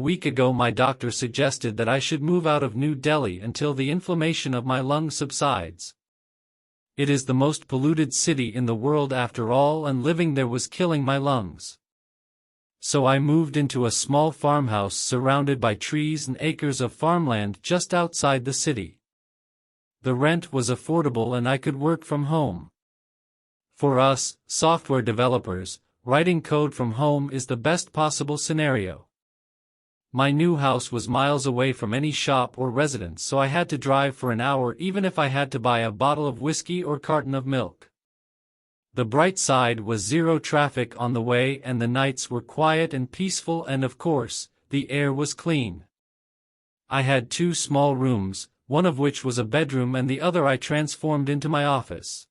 week ago my doctor suggested that I should move out of New Delhi until the inflammation of my lungs subsides. It is the most polluted city in the world after all, and living there was killing my lungs. So I moved into a small farmhouse surrounded by trees and acres of farmland just outside the city. The rent was affordable and I could work from home. For us, software developers, writing code from home is the best possible scenario. My new house was miles away from any shop or residence, so I had to drive for an hour even if I had to buy a bottle of whiskey or carton of milk. The bright side was zero traffic on the way, and the nights were quiet and peaceful, and of course, the air was clean. I had 2 small rooms, one of which was a bedroom and the other I transformed into my office.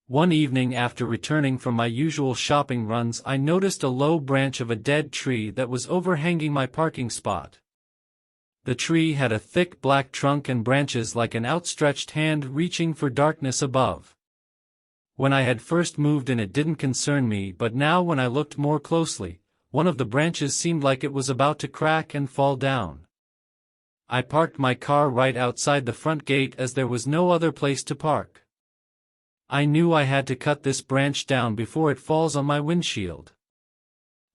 One evening after returning from my usual shopping runs, I noticed a low branch of a dead tree that was overhanging my parking spot. The tree had a thick black trunk and branches like an outstretched hand reaching for darkness above. When I had first moved in it didn't concern me, but now when I looked more closely, one of the branches seemed like it was about to crack and fall down. I parked my car right outside the front gate as there was no other place to park. I knew I had to cut this branch down before it falls on my windshield.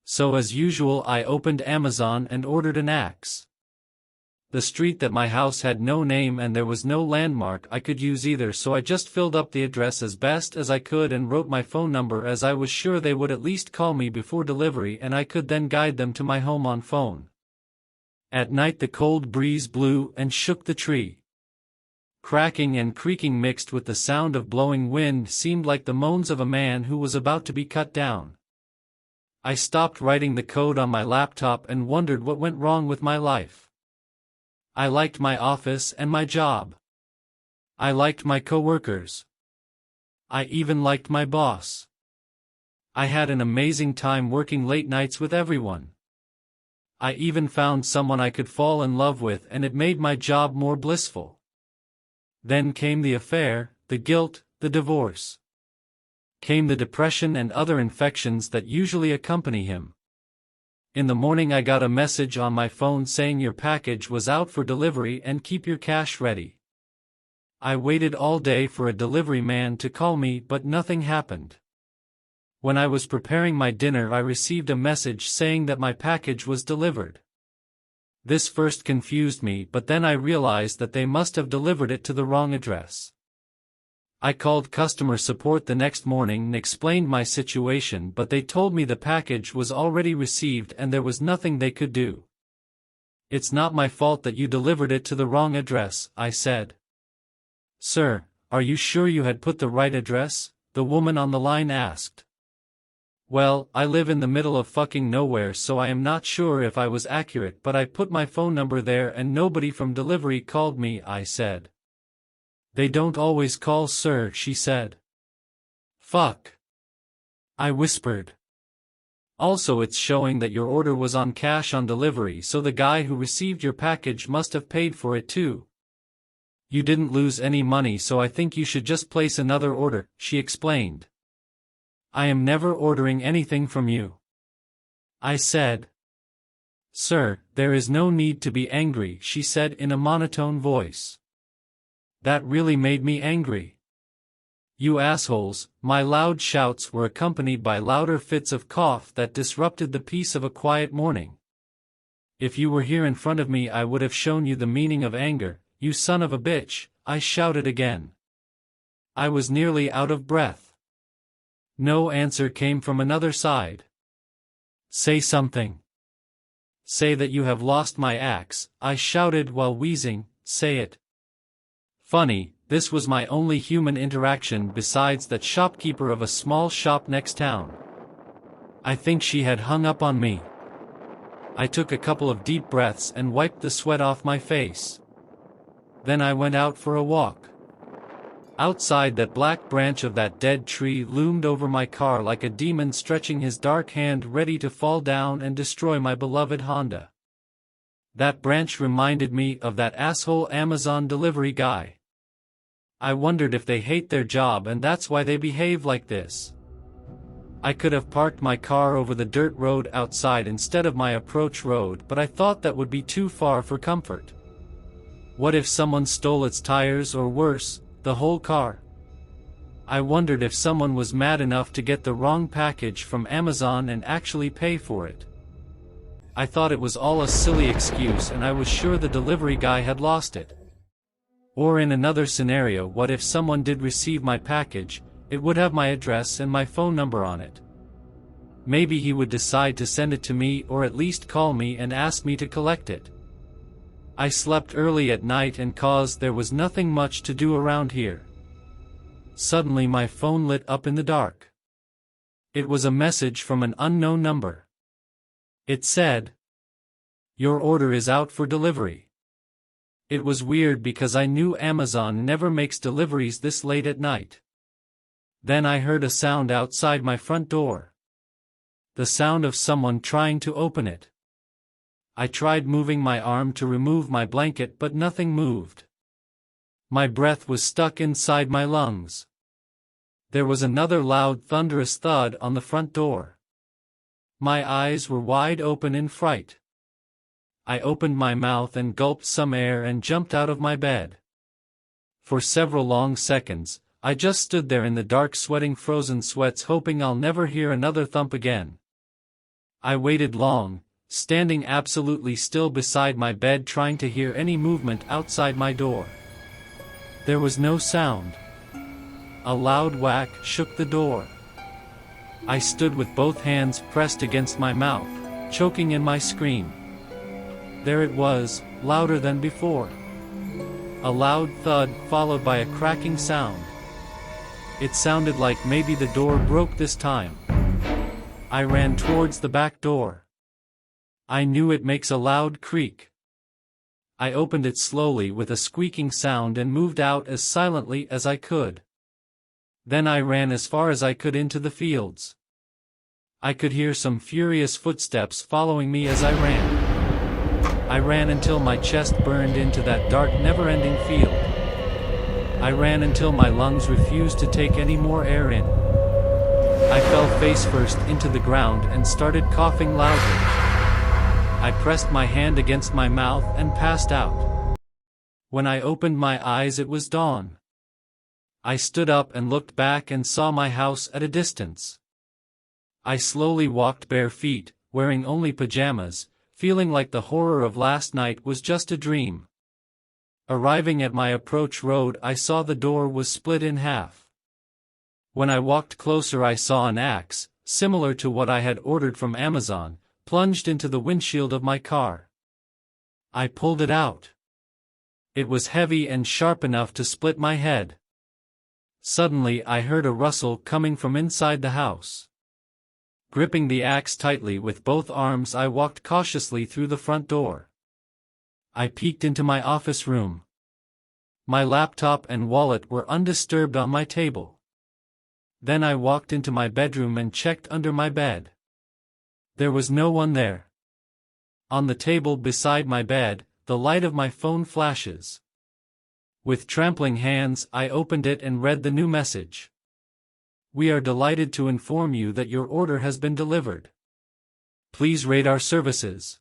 So as usual I opened Amazon and ordered an axe. The street that my house had no name and there was no landmark I could use either, so I just filled up the address as best as I could and wrote my phone number, as I was sure they would at least call me before delivery and I could then guide them to my home on phone. At night the cold breeze blew and shook the tree. Cracking and creaking mixed with the sound of blowing wind seemed like the moans of a man who was about to be cut down. I stopped writing the code on my laptop and wondered what went wrong with my life. I liked my office and my job. I liked my coworkers. I even liked my boss. I had an amazing time working late nights with everyone. I even found someone I could fall in love with, and it made my job more blissful. Then came the affair, the guilt, the divorce. Came the depression and other infections that usually accompany him. In the morning I got a message on my phone saying your package was out for delivery and keep your cash ready. I waited all day for a delivery man to call me, but nothing happened. When I was preparing my dinner I received a message saying that my package was delivered. This first confused me, but then I realized that they must have delivered it to the wrong address. I called customer support the next morning and explained my situation, but they told me the package was already received and there was nothing they could do. It's not my fault that you delivered it to the wrong address, I said. Sir, are you sure you had put the right address? The woman on the line asked. Well, I live in the middle of fucking nowhere, so I am not sure if I was accurate, but I put my phone number there and nobody from delivery called me, I said. They don't always call, sir, she said. Fuck. I whispered. Also, it's showing that your order was on cash on delivery, so the guy who received your package must have paid for it too. You didn't lose any money, so I think you should just place another order, she explained. I am never ordering anything from you. I said. Sir, there is no need to be angry, she said in a monotone voice. That really made me angry. You assholes, my loud shouts were accompanied by louder fits of cough that disrupted the peace of a quiet morning. If you were here in front of me I would have shown you the meaning of anger, you son of a bitch, I shouted again. I was nearly out of breath. No answer came from another side. Say something. Say that you have lost my axe, I shouted while wheezing, say it. Funny, this was my only human interaction besides that shopkeeper of a small shop next town. I think she had hung up on me. I took a couple of deep breaths and wiped the sweat off my face. Then I went out for a walk. Outside, that black branch of that dead tree loomed over my car like a demon stretching his dark hand ready to fall down and destroy my beloved Honda. That branch reminded me of that asshole Amazon delivery guy. I wondered if they hate their job and that's why they behave like this. I could have parked my car over the dirt road outside instead of my approach road, but I thought that would be too far for comfort. What if someone stole its tires, or worse, the whole car? I wondered if someone was mad enough to get the wrong package from Amazon and actually pay for it. I thought it was all a silly excuse, and I was sure the delivery guy had lost it. Or in another scenario, what if someone did receive my package? It would have my address and my phone number on it. Maybe he would decide to send it to me, or at least call me and ask me to collect it. I slept early at night, and cause there was nothing much to do around here. Suddenly my phone lit up in the dark. It was a message from an unknown number. It said, "Your order is out for delivery." It was weird because I knew Amazon never makes deliveries this late at night. Then I heard a sound outside my front door. The sound of someone trying to open it. I tried moving my arm to remove my blanket, but nothing moved. My breath was stuck inside my lungs. There was another loud, thunderous thud on the front door. My eyes were wide open in fright. I opened my mouth and gulped some air and jumped out of my bed. For several long seconds, I just stood there in the dark, sweating frozen sweats, hoping I'll never hear another thump again. I waited long, standing absolutely still beside my bed, trying to hear any movement outside my door. There was no sound. A loud whack shook the door. I stood with both hands pressed against my mouth, choking in my scream. There it was, louder than before. A loud thud followed by a cracking sound. It sounded like maybe the door broke this time. I ran towards the back door. I knew it makes a loud creak. I opened it slowly with a squeaking sound and moved out as silently as I could. Then I ran as far as I could into the fields. I could hear some furious footsteps following me as I ran. I ran until my chest burned into that dark, never-ending field. I ran until my lungs refused to take any more air in. I fell face first into the ground and started coughing loudly. I pressed my hand against my mouth and passed out. When I opened my eyes, it was dawn. I stood up and looked back and saw my house at a distance. I slowly walked bare feet, wearing only pajamas, feeling like the horror of last night was just a dream. Arriving at my approach road, I saw the door was split in half. When I walked closer, I saw an axe, similar to what I had ordered from Amazon, plunged into the windshield of my car. I pulled it out. It was heavy and sharp enough to split my head. Suddenly I heard a rustle coming from inside the house. Gripping the axe tightly with both arms, I walked cautiously through the front door. I peeked into my office room. My laptop and wallet were undisturbed on my table. Then I walked into my bedroom and checked under my bed. There was no one there. On the table beside my bed, the light of my phone flashes. With trembling hands, I opened it and read the new message. "We are delighted to inform you that your order has been delivered. Please rate our services.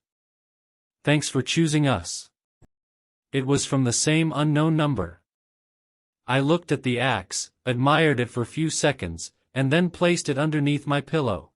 Thanks for choosing us." It was from the same unknown number. I looked at the axe, admired it for a few seconds, and then placed it underneath my pillow.